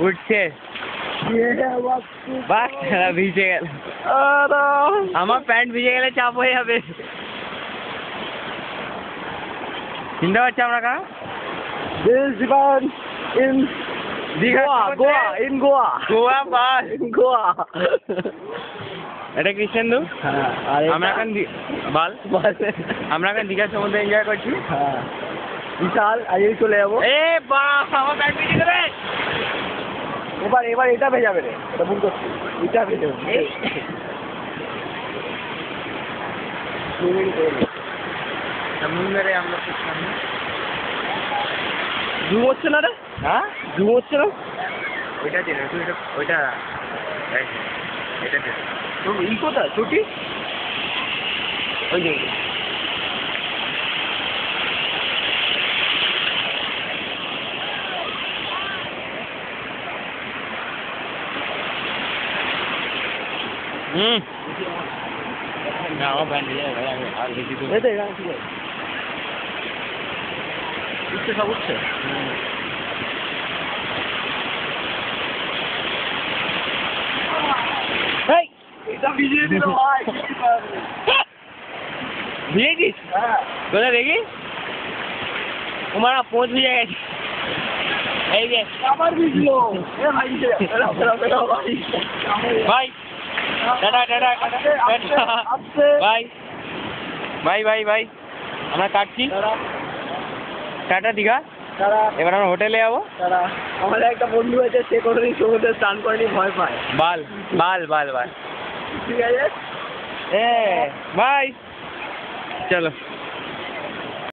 উঠছে বাস ভিজে গেল আমার প্যান্ট ভিজে গেলে চাপ হয়ে যাবে চিনতে পারছি আমরা কারা গোয়া বাস গোয়া এটা কৃষ্ণেন্দু আমরা এখন আমরা এখন দীঘার সমুদ্রে এনজয় করছি বিশাল আজকে চলে যাবো এ বাস আমার প্যান্ট ভিজে যাবে এবার এটা ভেজাবে রে এটা ভুল করছি এটা ভেজাবে সমুদ্রে আমরা জুম হচ্ছে না রে হ্যাঁ জুম হচ্ছে না ওইটা দিন ওইটা এটা দিন তোর ই কোথায় ছুটি ওই যে না আমার ব্যান্ড দিয়ে আর বেশি দূর এই দেখ ঠিক আছে উঠছে সব উঠছে এই এটা ভিজিয়ে দিল ভাই ভিজেছিস কোথায় দেখি তোমারা পৌঁছ ভিজে গেছে এই যে আবার ভিজলো এ ভাই ভাই tata tata bye bye bye bye আমরা কাটছি টাটা দীঘা এবার আমরা হোটেলে যাবো আমাদের একটা বন্ধু আছে সে কোনোদিন সমুদ্রে স্নান করেনি ভয় পায় বাল বাল বাল বাল ঠিক আছে এ বাই চলো